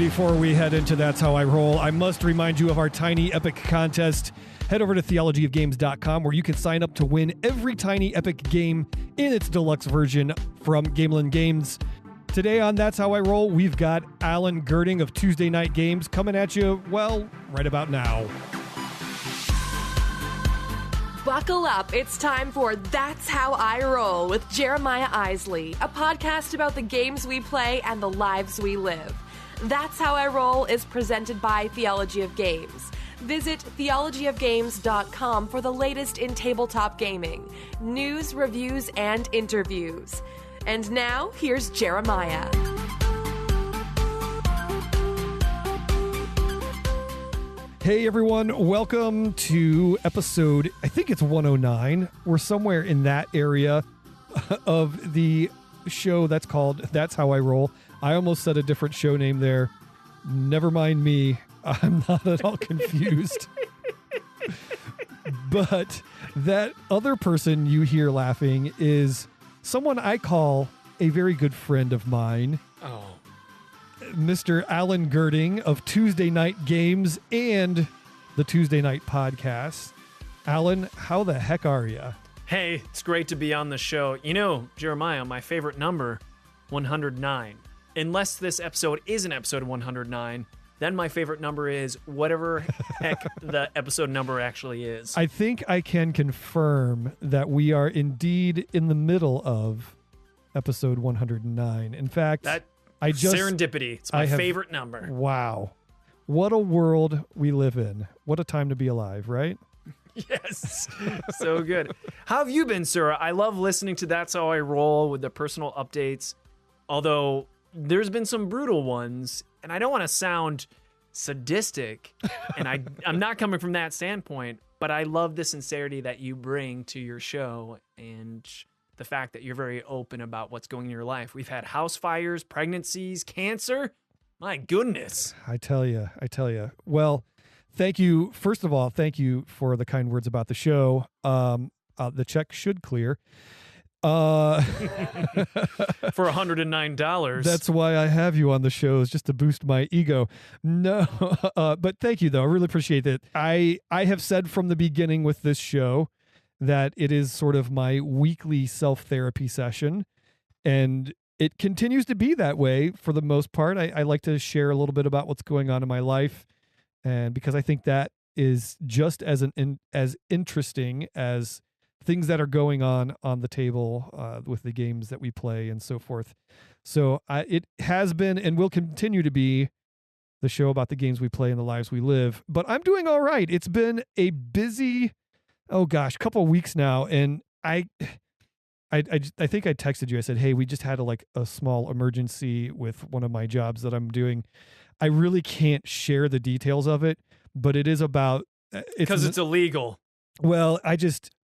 Before we head into That's How I Roll, I must remind you of our Tiny Epic contest. Head over to theologyofgames.com where you can sign up to win every Tiny Epic game in its deluxe version from Gamelyn Games. Today on That's How I Roll, we've got Alan Gerding of Tuesday Night Games coming at you, well, right about now. Buckle up. It's time for That's How I Roll with Jeremiah Isley, a podcast about the games we play and the lives we live. That's How I Roll is presented by Theology of Games. Visit theologyofgames.com for the latest in tabletop gaming, news, reviews, and interviews. And now, here's Jeremiah. Hey everyone, welcome to episode, I think it's 109. We're somewhere in that area of the show that's called That's How I Roll. I almost said a different show name there. Never mind me. I'm not at all confused. But that other person you hear laughing is someone I call a very good friend of mine. Oh. Mr. Alan Gerding of Tuesday Night Games and the Tuesday Night Podcast. Alan, how the heck are you? Hey, it's great to be on the show. You know, Jeremiah, my favorite number, 109. Unless this episode is an episode 109, then my favorite number is whatever heck the episode number actually is. I think I can confirm that we are indeed in the middle of episode 109. In fact, serendipity. It's my favorite number. Wow. What a world we live in. What a time to be alive, right? Yes. So good. How have you been, sir? I love listening to That's How I Roll with the personal updates. Although there's been some brutal ones, and I don't want to sound sadistic, and I'm not coming from that standpoint, but I love the sincerity that you bring to your show and the fact that you're very open about what's going in your life. We've had house fires, pregnancies, cancer. My goodness. I tell you. Well, thank you. First of all, thank you for the kind words about the show. The check should clear. For $109. That's why I have you on the show, is just to boost my ego. No, but thank you, though. I really appreciate that. I have said from the beginning with this show that it is sort of my weekly self-therapy session, and it continues to be that way for the most part. I like to share a little bit about what's going on in my life, and because I think that is just as as interesting as things that are going on the table with the games that we play and so forth. So it has been and will continue to be the show about the games we play and the lives we live. But I'm doing all right. It's been a busy, couple of weeks now. And I think I texted you. I said, hey, we just had a small emergency with one of my jobs that I'm doing. I really can't share the details of it, but it is about... Because it's illegal. Well,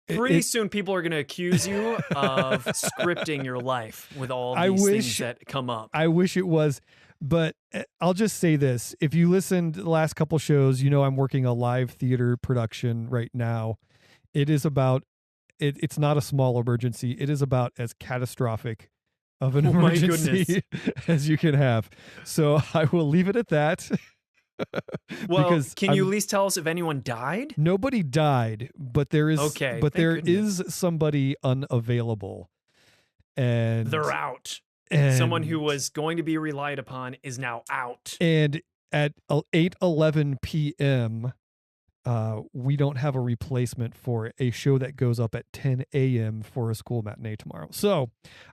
Pretty soon people are going to accuse you of scripting your life with all these things that come up. I wish it was, but I'll just say this. If you listened to the last couple shows, you know I'm working a live theater production right now. It is about, it's not a small emergency. It is about as catastrophic of an emergency as you can have. So I will leave it at that. Well, can you at least tell us if anyone died? Nobody died, but there is is somebody unavailable, and they're out. And someone who was going to be relied upon is now out. And at 8:11 p.m., we don't have a replacement for a show that goes up at 10 a.m. for a school matinee tomorrow. So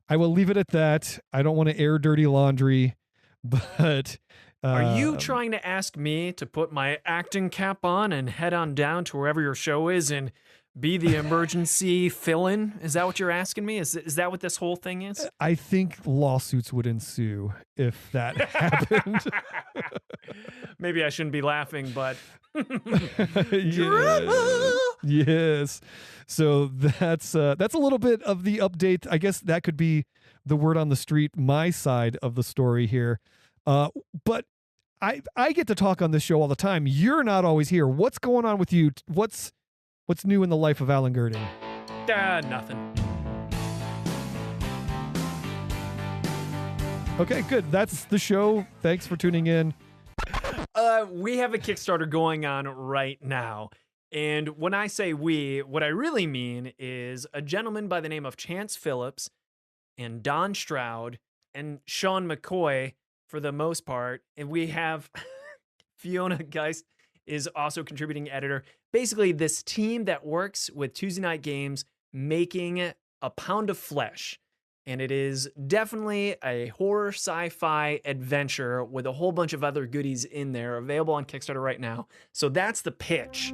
I will leave it at that. I don't want to air dirty laundry, but. Are you trying to ask me to put my acting cap on and head on down to wherever your show is and be the emergency fill-in? Is that what you're asking me? Is that what this whole thing is? I think lawsuits would ensue if that happened. Maybe I shouldn't be laughing, but... Yes. So that's a little bit of the update. I guess that could be the word on the street, my side of the story here. But I get to talk on this show all the time. You're not always here. What's going on with you? What's new in the life of Alan Gerding? Nothing. Okay, good. That's the show. Thanks for tuning in. We have a Kickstarter going on right now. And when I say we, what I really mean is a gentleman by the name of Chance Phillips and Don Stroud and Sean McCoy for the most part. And we have Fiona Geist is also contributing editor. Basically, this team that works with Tuesday Night Games making A Pound of Flesh. And it is definitely a horror sci-fi adventure with a whole bunch of other goodies in there, available on Kickstarter right now. So that's the pitch.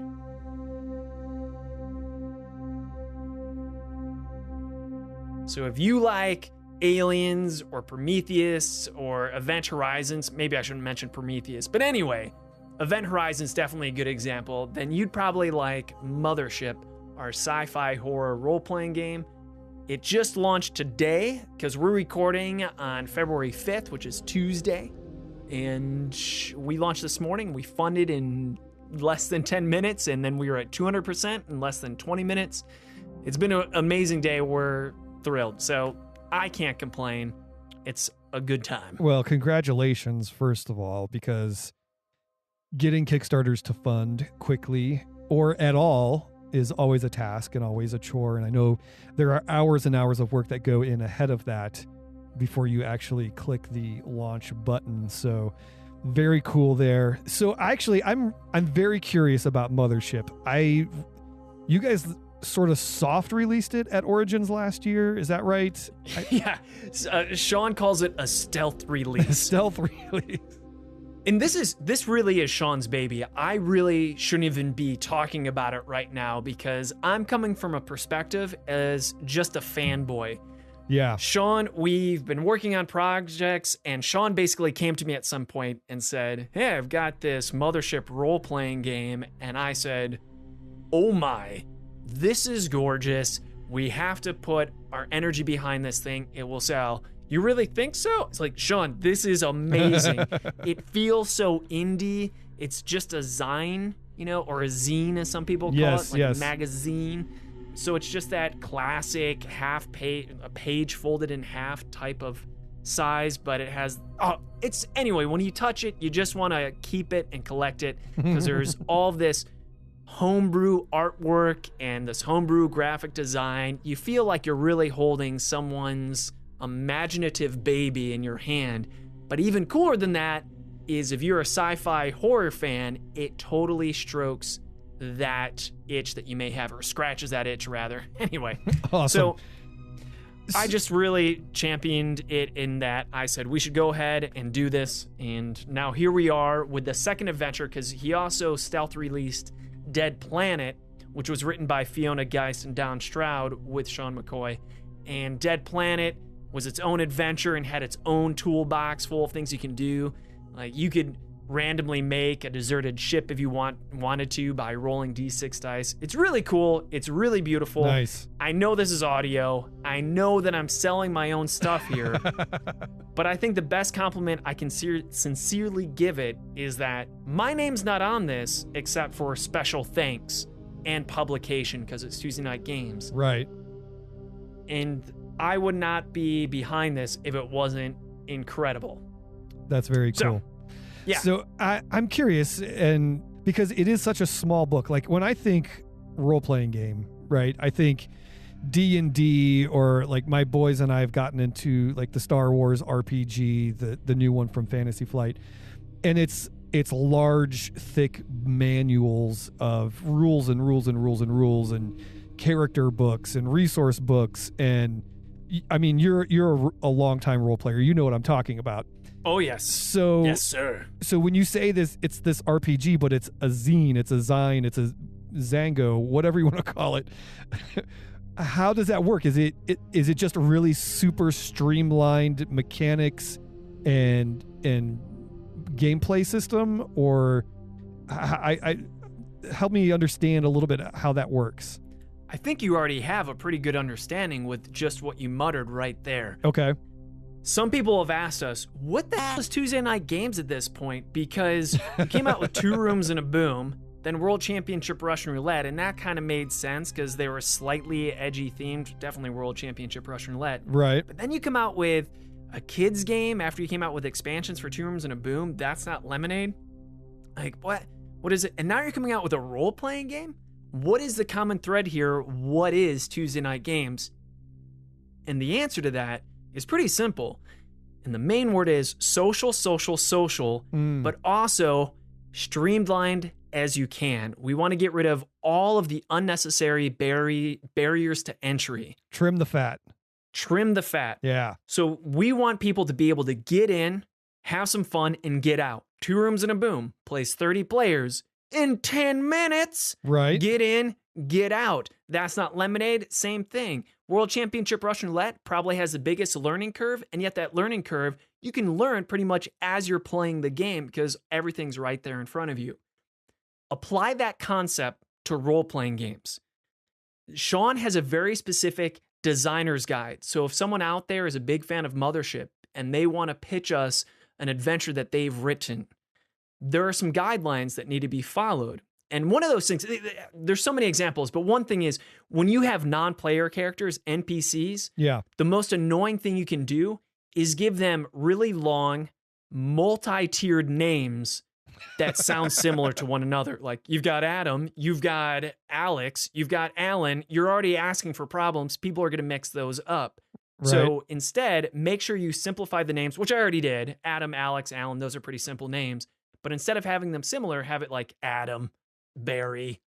So if you like Aliens or Prometheus or Event Horizons, maybe I shouldn't mention Prometheus, but anyway, Event Horizon is definitely a good example, then you'd probably like Mothership, our sci-fi horror role-playing game. It just launched today because we're recording on February 5th, which is Tuesday. And we launched this morning. We funded in less than 10 minutes, and then we were at 200% in less than 20 minutes. It's been an amazing day. We're thrilled. So I can't complain. It's a good time. Well, congratulations, first of all, because getting Kickstarters to fund quickly or at all is always a task and always a chore. And I know there are hours and hours of work that go in ahead of that before you actually click the launch button. So very cool there. So actually, I'm very curious about Mothership. You guys sort of soft released it at Origins last year. Is that right? Yeah. Sean calls it a stealth release. Stealth release. And this really is Sean's baby. I really shouldn't even be talking about it right now because I'm coming from a perspective as just a fanboy. Yeah. Sean, we've been working on projects, and Sean basically came to me at some point and said, hey, I've got this Mothership role-playing game. And I said, oh my, this is gorgeous. We have to put our energy behind this thing. It will sell. You really think so? It's like, Sean, this is amazing. It feels so indie. It's just a zine, or a zine as some people call it, like a magazine. So it's just that classic half page, a page folded in half type of size, but it has, anyway, when you touch it, you just want to keep it and collect it because there's all this homebrew artwork and this homebrew graphic design. You feel like you're really holding someone's imaginative baby in your hand. But even cooler than that is if you're a sci-fi horror fan, it totally strokes that itch that you may have, or scratches that itch rather. Anyway, awesome. So I just really championed it in that I said we should go ahead and do this. And now here we are with the second adventure, because he also stealth released Dead Planet, which was written by Fiona Geist and Don Stroud with Sean McCoy. And Dead Planet was its own adventure and had its own toolbox full of things you can do. Like you could randomly make a deserted ship if you wanted to by rolling D6 dice. It's really cool. It's really beautiful. Nice. I know this is audio. I know that I'm selling my own stuff here. But I think the best compliment I can sincerely give it is that my name's not on this except for special thanks and publication because it's Tuesday Night Games. Right. And I would not be behind this if it wasn't incredible. That's very cool. Yeah. So I'm curious, and because it is such a small book, like when I think role-playing game, right, I think D&D, or like my boys and I have gotten into like the Star Wars RPG, the new one from Fantasy Flight, and it's large, thick manuals of rules and rules and rules and rules and character books and resource books. And I mean, you're a long-time role player. You know what I'm talking about. Oh, yes. So yes, sir. So when you say this, it's this RPG, but it's a zine, it's a zine, it's a Zango, whatever you want to call it. How does that work? Is it just really super streamlined mechanics and gameplay system, or I help me understand a little bit how that works? I think you already have a pretty good understanding with just what you muttered right there. Okay. Some people have asked us, what the hell is Tuesday Night Games at this point? Because we came out with 2 Rooms and a Boom, then World Championship Russian Roulette, and that kind of made sense because they were slightly edgy themed, definitely World Championship Russian Roulette. Right. But then you come out with a kids game after you came out with expansions for 2 Rooms and a Boom. That's not Lemonade. Like, what is it? And now you're coming out with a role-playing game? What is the common thread here? What is Tuesday Night Games? And the answer to that is pretty simple. And the main word is social, but also streamlined as you can. We want to get rid of all of the unnecessary barriers to entry. Trim the fat. Trim the fat. Yeah. So we want people to be able to get in, have some fun, and get out. 2 rooms and a boom. Plays 30 players in 10 minutes. Right. Get in, get out. That's Not Lemonade, same thing. World Championship Russian Roulette probably has the biggest learning curve, and yet that learning curve, you can learn pretty much as you're playing the game because everything's right there in front of you. Apply that concept to role-playing games. Sean has a very specific designer's guide. So if someone out there is a big fan of Mothership and they want to pitch us an adventure that they've written, there are some guidelines that need to be followed. And one of those things, there's so many examples, but one thing is when you have non-player characters, NPCs, the most annoying thing you can do is give them really long, multi-tiered names that sound similar to one another. Like you've got Adam, you've got Alex, you've got Alan. You're already asking for problems. People are going to mix those up. Right. So instead, make sure you simplify the names, which I already did. Adam, Alex, Alan, those are pretty simple names. But instead of having them similar, have it like Adam, Barry,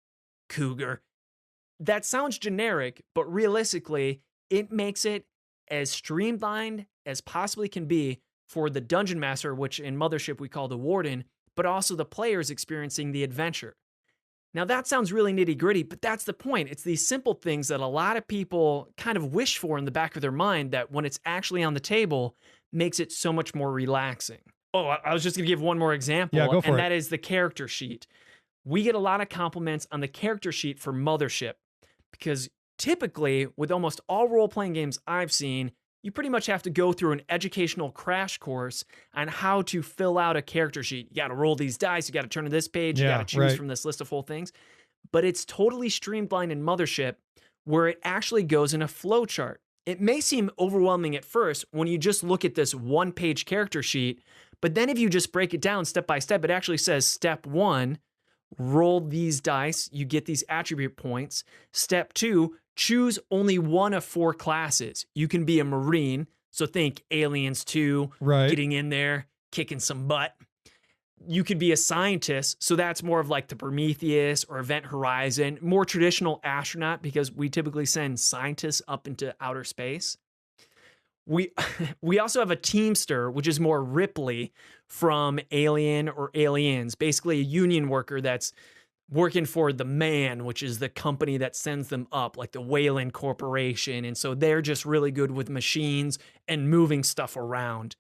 Cougar. That sounds generic, but realistically, it makes it as streamlined as possibly can be for the Dungeon Master, which in Mothership we call the Warden, but also the players experiencing the adventure. Now that sounds really nitty gritty, but that's the point. It's these simple things that a lot of people kind of wish for in the back of their mind that when it's actually on the table, makes it so much more relaxing. Oh, I was just going to give one more example, go for it. That is the character sheet. We get a lot of compliments on the character sheet for Mothership because typically with almost all role-playing games I've seen, you pretty much have to go through an educational crash course on how to fill out a character sheet. You got to roll these dice. You got to turn to this page. You got to choose from this list of whole things. But it's totally streamlined in Mothership where it actually goes in a flow chart. It may seem overwhelming at first when you just look at this one-page character sheet, but then if you just break it down step by step, it actually says step 1, roll these dice, you get these attribute points. Step 2, choose only one of 4 classes. You can be a Marine, so think Aliens 2, getting in there, kicking some butt. You could be a scientist, so that's more of like the Prometheus or Event Horizon, more traditional astronaut because we typically send scientists up into outer space. We also have a Teamster, which is more Ripley from Alien or Aliens, basically a union worker that's working for the Man, which is the company that sends them up, like the Wayland Corporation. And so they're just really good with machines and moving stuff around.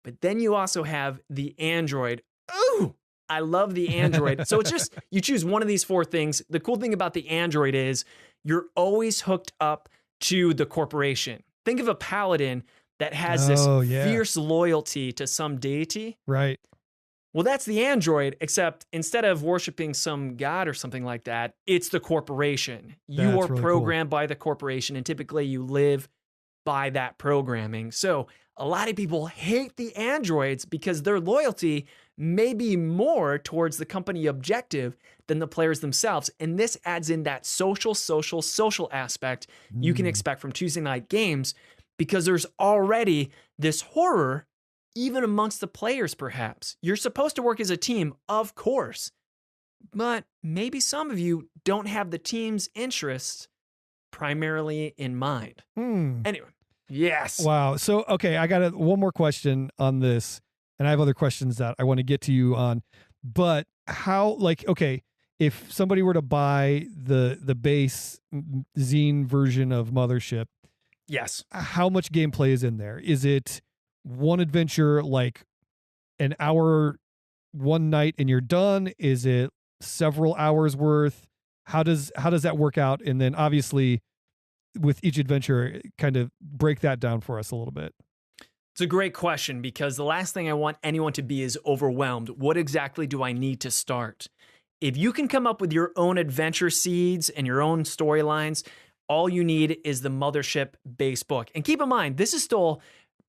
But then you also have the Android. Ooh, I love the Android. So it's just, you choose one of these 4 things. The cool thing about the Android is you're always hooked up to the corporation. Think of a paladin that has this fierce loyalty to some deity. Right. Well, that's the Android, except instead of worshiping some god or something like that, it's the corporation. You are really programmed by the corporation, and typically you live by that programming. So a lot of people hate the androids because their loyalty may be more towards the company objective than the players themselves. And this adds in that social aspect you can expect from Tuesday Night Games because there's already this horror even amongst the players, perhaps. You're supposed to work as a team, of course, but maybe some of you don't have the team's interests primarily in mind. Anyway, yes. Wow. So, okay, I got one more question on this, and I have other questions that I want to get to you on. But how, like, okay, if somebody were to buy the base zine version of Mothership, yes, how much gameplay is in there? Is it one adventure, like an hour, one night, and you're done? Is it several hours worth? How does that work out? And then obviously with each adventure, kind of break that down for us a little bit. It's a great question because the last thing I want anyone to be is overwhelmed. What exactly do I need to start? If you can come up with your own adventure seeds and your own storylines, all you need is the Mothership base book. And keep in mind, this is still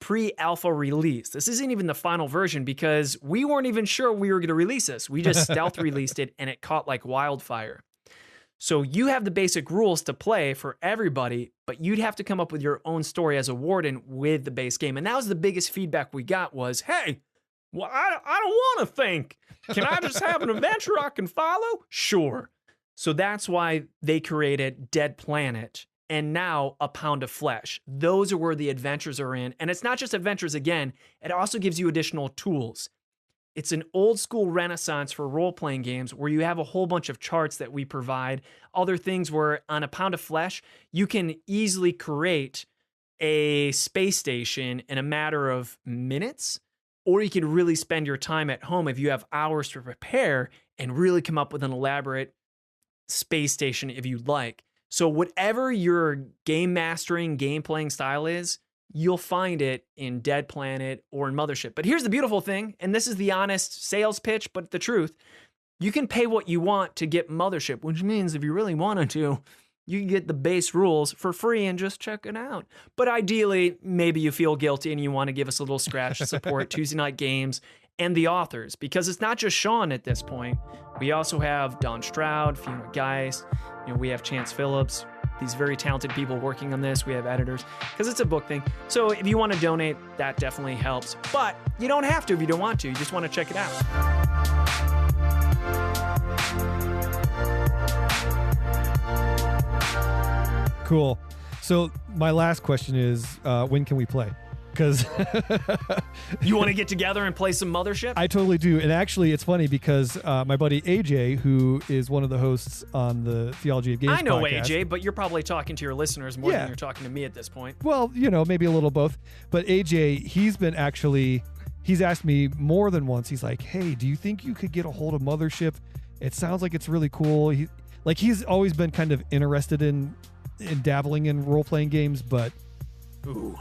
pre-alpha release. This isn't even the final version because we weren't even sure we were going to release this. We just stealth released it and it caught like wildfire. So you have the basic rules to play for everybody, but you'd have to come up with your own story as a warden with the base game. And that was the biggest feedback we got was, hey, well, I don't want to think. Can I just have an adventure I can follow? Sure. So that's why they created Dead Planet and now A Pound of Flesh. Those are where the adventures are in. And it's not just adventures again, it also gives you additional tools. It's an old school renaissance for role-playing games where you have a whole bunch of charts that we provide. Other things where on A Pound of Flesh, you can easily create a space station in a matter of minutes, or you can really spend your time at home if you have hours to prepare and really come up with an elaborate space station if you'd like. So whatever your game mastering, game playing style is, you'll find it in Dead Planet or in Mothership. But here's the beautiful thing, and this is the honest sales pitch, but the truth. You can pay what you want to get Mothership, which means if you really wanted to, you can get the base rules for free and just check it out. But ideally, maybe you feel guilty and you want to give us a little scratch to support Tuesday Night Games and the authors, because it's not just Sean at this point. We also have Don Stroud, Fiona Geist, we have Chance Phillips, these very talented people working on this. We have editors, because it's a book thing. So if you want to donate, that definitely helps. But you don't have to if you don't want to. You just want to check it out. Cool. So my last question is, when can we play? Because you want to get together and play some Mothership? I totally do. And actually, it's funny because my buddy AJ, who is one of the hosts on the Theology of Games I know podcast, AJ, but you're probably talking to your listeners more than you're talking to me at this point. Well, maybe a little both. But AJ, he's asked me more than once. He's like, hey, do you think you could get a hold of Mothership? It sounds like it's really cool. He's always been kind of interested in dabbling in role-playing games, but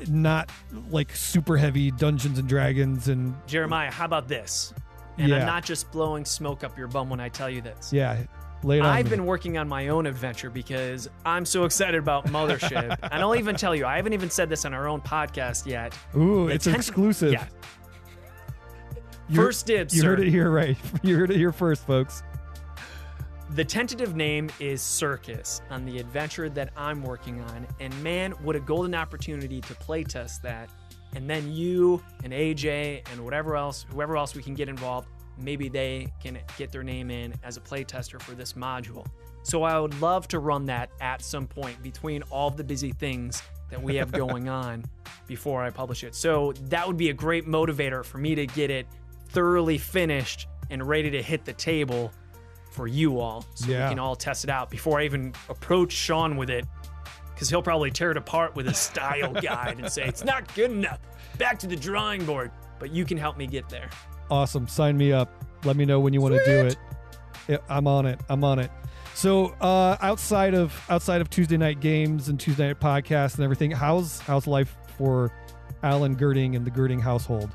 not like super heavy Dungeons and Dragons. And Jeremiah, how about this? And I'm not just blowing smoke up your bum when I tell you this. Yeah, lay it on I've me. been working on my own adventure because I'm so excited about Mothership. And I'll even tell you, I haven't even said this on our own podcast yet. Ooh, it's exclusive. Yeah. First dibs, You sir. heard it here, right? You heard it here first, folks. The tentative name is Circus on the adventure that I'm working on. And man, what a golden opportunity to playtest that. And then you and AJ and whoever else we can get involved, maybe they can get their name in as a playtester for this module. So I would love to run that at some point between all of the busy things that we have going on before I publish it. So that would be a great motivator for me to get it thoroughly finished and ready to hit the table for you all, so we can all test it out before I even approach Sean with it, because he'll probably tear it apart with a style guide and say, it's not good enough. Back to the drawing board. But you can help me get there. Awesome. Sign me up. Let me know when you want to do it. Yeah, I'm on it. So outside of Tuesday Night Games and Tuesday Night Podcasts and everything, how's life for Alan Gerding and the Gerding household?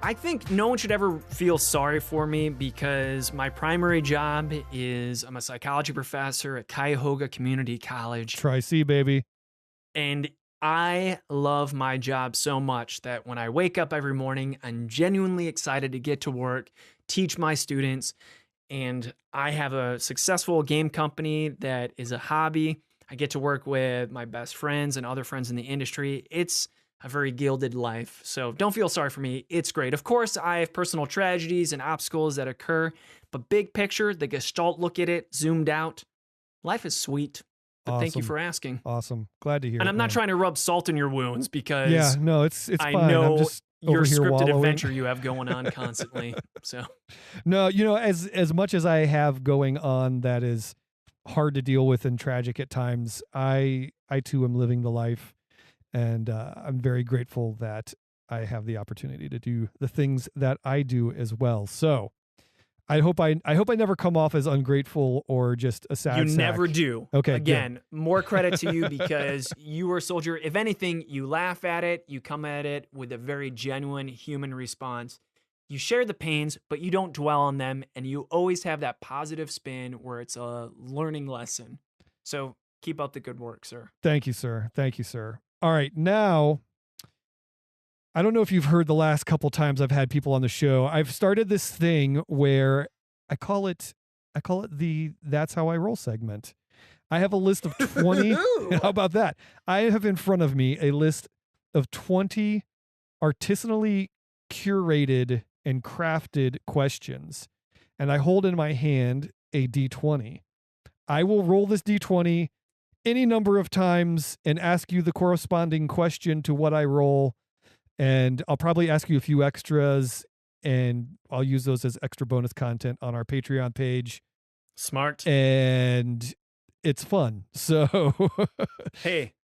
I think no one should ever feel sorry for me because my primary job is I'm a psychology professor at Cuyahoga Community College. Tri-C, baby. And I love my job so much that when I wake up every morning, I'm genuinely excited to get to work, teach my students, and I have a successful game company that is a hobby. I get to work with my best friends and other friends in the industry. It's a very gilded life. So don't feel sorry for me. It's great. Of course, I have personal tragedies and obstacles that occur, but big picture, the Gestalt look at it, zoomed out, life is sweet. But thank you for asking. Awesome. Glad to hear it. And I'm not trying to rub salt in your wounds because it's I fine. know I'm just your scripted wallowing. adventure you have going on constantly. So no, as much as I have going on that is hard to deal with and tragic at times, I too am living the life. And I'm very grateful that I have the opportunity to do the things that I do as well. So I hope I never come off as ungrateful or just a sad sack. You never do. Okay. Again, good. More credit to you because you were a soldier. If anything, you laugh at it. You come at it with a very genuine human response. You share the pains, but you don't dwell on them. And you always have that positive spin where it's a learning lesson. So keep up the good work, sir. Thank you, sir. All right, now I don't know if you've heard the last couple times I've had people on the show. I've started this thing where I call it the That's How I Roll segment. I have a list of 20. How about that? I have in front of me a list of 20 artisanally curated and crafted questions. And I hold in my hand a D20. I will roll this D20 any number of times and ask you the corresponding question to what I roll. And I'll probably ask you a few extras, and I'll use those as extra bonus content on our Patreon page. Smart. And it's fun. So, hey,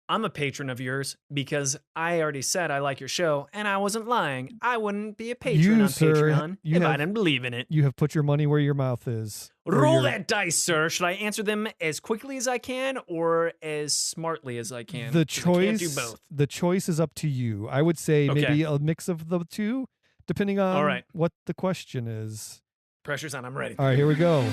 I'm a patron of yours because I already said I like your show, and I wasn't lying. I wouldn't be a patron on Patreon if I didn't believe in it. You have put your money where your mouth is. Roll that dice, sir. Should I answer them as quickly as I can or as smartly as I can? The choice, I can't do both. The choice is up to you. I would say maybe a mix of the two, depending on what the question is. Pressure's on. I'm ready. All right, here we go.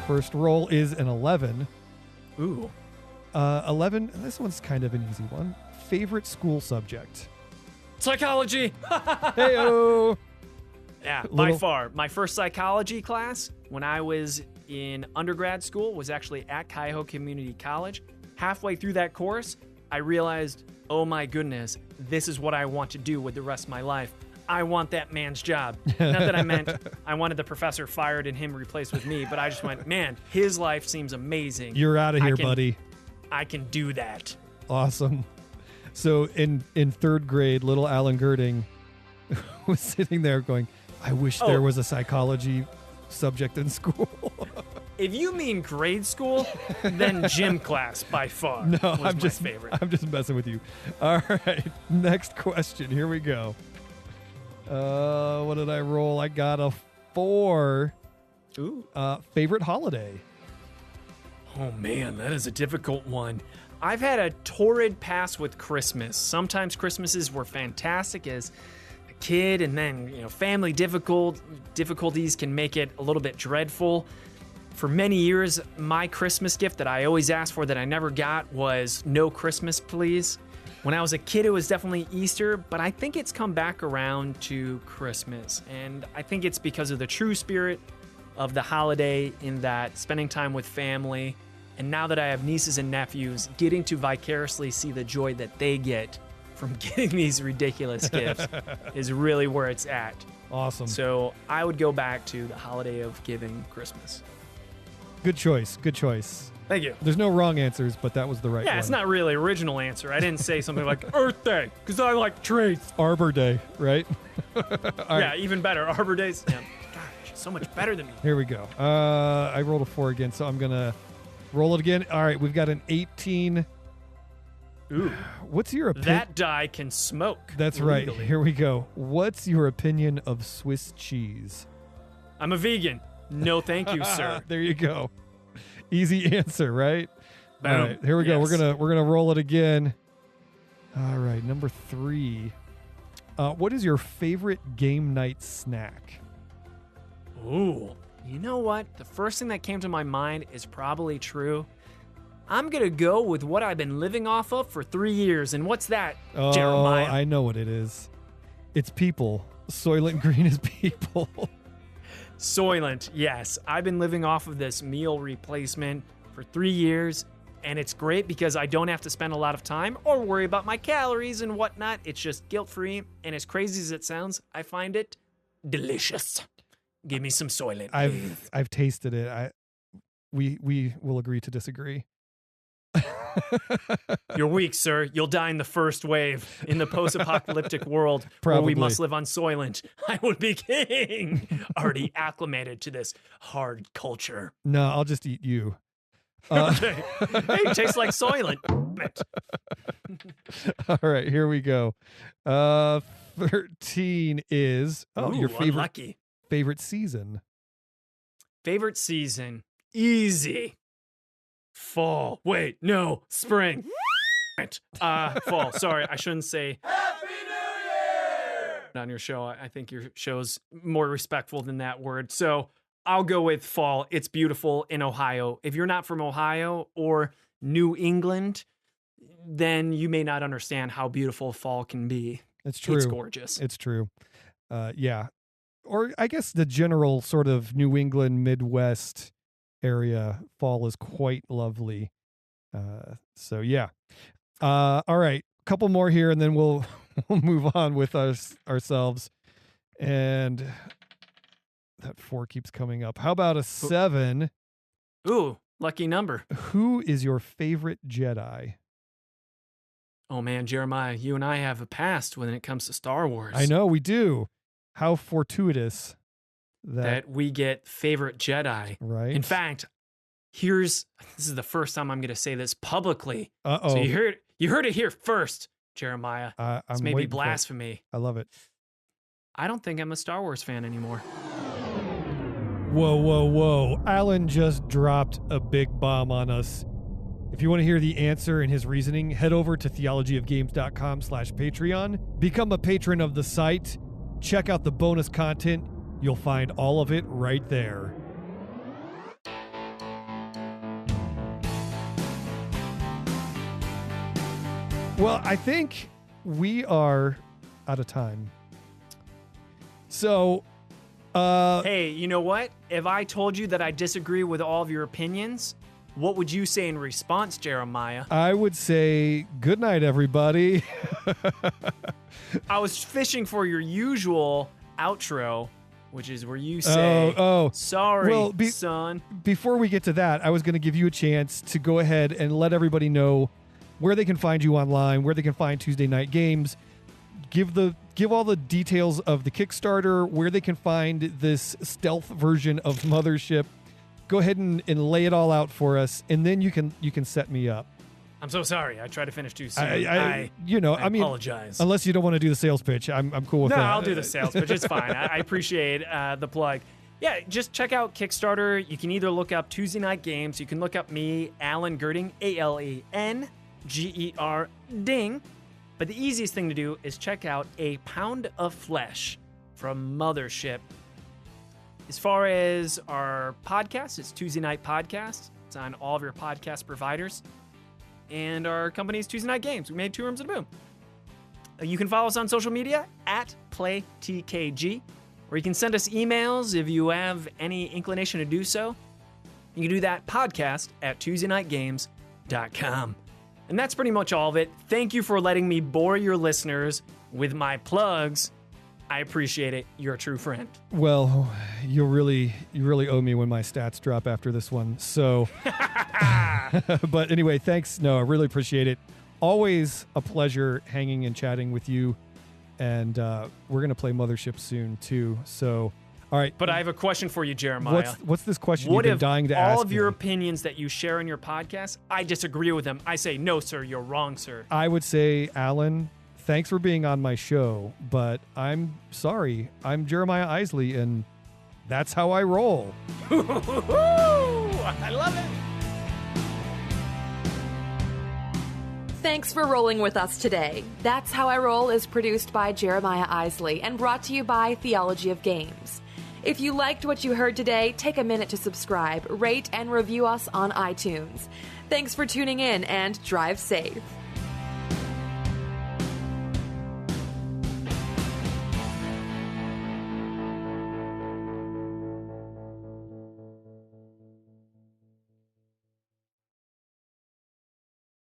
First roll is an 11. Ooh. 11, this one's kind of an easy one. Favorite school subject? Psychology. Hey-o. Yeah, by far. My first psychology class when I was in undergrad school was actually at Cuyahoga Community College. Halfway through that course, I realized, oh my goodness, this is what I want to do with the rest of my life. I want that man's job. Not that I meant I wanted the professor fired and him replaced with me, but I just went, man, his life seems amazing. You're out of here, buddy. I can do that. Awesome. So in third grade, little Alan Gerding was sitting there going, I wish there was a psychology subject in school. If you mean grade school, then gym class by far was my favorite. I'm just messing with you. All right, next question. Here we go. What did I roll? I got a 4. Ooh. Favorite holiday? Oh man, that is a difficult one. I've had a torrid past with Christmas. Sometimes Christmases were fantastic as a kid, and then family difficulties can make it a little bit dreadful. For many years, my Christmas gift that I always asked for that I never got was no Christmas, please. When I was a kid, it was definitely Easter, but I think it's come back around to Christmas. And I think it's because of the true spirit of the holiday in that spending time with family. And now that I have nieces and nephews, getting to vicariously see the joy that they get from getting these ridiculous gifts is really where it's at. Awesome. So I would go back to the holiday of giving, Christmas. Good choice. Good choice. Thank you. There's no wrong answers, but that was the right one. Yeah, it's not really an original answer. I didn't say something like Earth Day, because I like trees. Arbor Day, right? Yeah, even better. Arbor Days. Yeah. Gosh, so much better than me. Here we go. I rolled a 4 again, so I'm going to roll it again. All right, we've got an 18. Ooh. What's your opinion? That die can smoke. That's legally. Right. Here we go. What's your opinion of Swiss cheese? I'm a vegan. No, thank you, sir. There you go. Easy answer, right? Boom. All right, here we go. We're gonna roll it again. All right, number 3. What is your favorite game night snack? Ooh, you know what? The first thing that came to my mind is probably true. I'm gonna go with what I've been living off of for 3 years, and what's that, Jeremiah? I know what it is. It's people. Soylent Green is people. Soylent, yes. I've been living off of this meal replacement for 3 years, and it's great because I don't have to spend a lot of time or worry about my calories and whatnot. It's just guilt-free, and as crazy as it sounds, I find it delicious. Give me some Soylent. I've tasted it. We will agree to disagree. You're weak, sir. You'll die in the first wave in the post-apocalyptic world where we must live on Soylent. I would be king. Already acclimated to this hard culture. No, I'll just eat you. Okay. Hey, it tastes like Soylent. All right, here we go. 13 is your favorite season. Favorite season. Easy. Fall. Wait, no. Spring. Fall. Sorry, I shouldn't say Happy New Year on your show. I think your show's more respectful than that word. So I'll go with fall. It's beautiful in Ohio. If you're not from Ohio, or New England, then you may not understand how beautiful fall can be. It's true. It's gorgeous. It's true. Yeah. Or I guess the general sort of New England, Midwest area, fall is quite lovely. So yeah. All right. Couple more here and then we'll move on with ourselves. And that 4 keeps coming up. How about a 7? Ooh, lucky number. Who is your favorite Jedi? Oh man, Jeremiah, you and I have a past when it comes to Star Wars. I know we do. How fortuitous that we get favorite Jedi. Right. In fact, this is the first time I'm going to say this publicly. Uh-oh. So you heard it here first, Jeremiah. It's maybe blasphemy. I love it. I don't think I'm a Star Wars fan anymore. Whoa. Alan just dropped a big bomb on us. If you want to hear the answer and his reasoning, head over to theologyofgames.com/Patreon. Become a patron of the site. Check out the bonus content. You'll find all of it right there. Well, I think we are out of time. So, hey, you know what? If I told you that I disagree with all of your opinions, what would you say in response, Jeremiah? I would say good night, everybody. I was fishing for your usual outro, which is where you say, sorry, son. Before we get to that, I was going to give you a chance to go ahead and let everybody know where they can find you online, where they can find Tuesday Night Games. Give all the details of the Kickstarter, where they can find this stealth version of Mothership. Go ahead and lay it all out for us, and then you can set me up. I'm so sorry. I tried to finish too soon. I apologize. Unless you don't want to do the sales pitch, I'm cool with that. No, I'll do the sales pitch. It's fine. I appreciate the plug. Yeah, just check out Kickstarter. You can either look up Tuesday Night Games. You can look up me, Alan Gerding, ALANGER-DING. But the easiest thing to do is check out A Pound of Flesh from Mothership. As far as our podcast, it's Tuesday Night Podcast. It's on all of your podcast providers. And our company is Tuesday Night Games. We made 2 rooms in a boom. You can follow us on social media at PlayTKG, or you can send us emails if you have any inclination to do so. You can do that podcast at TuesdayNightGames.com. And that's pretty much all of it. Thank you for letting me bore your listeners with my plugs. I appreciate it. You're a true friend. Well, you really owe me when my stats drop after this one. So, but anyway, thanks. No, I really appreciate it. Always a pleasure hanging and chatting with you. And we're going to play Mothership soon too. So, all right. But I have a question for you, Jeremiah. What's this question you've been dying to ask? All of your opinions that you share in your podcast, I disagree with them. I say, no, sir, you're wrong, sir. I would say, Alan, thanks for being on my show, but I'm sorry. I'm Jeremiah Isley, and that's how I roll. I love it. Thanks for rolling with us today. That's How I Roll is produced by Jeremiah Isley and brought to you by Theology of Games. If you liked what you heard today, take a minute to subscribe, rate, and review us on iTunes. Thanks for tuning in, and drive safe.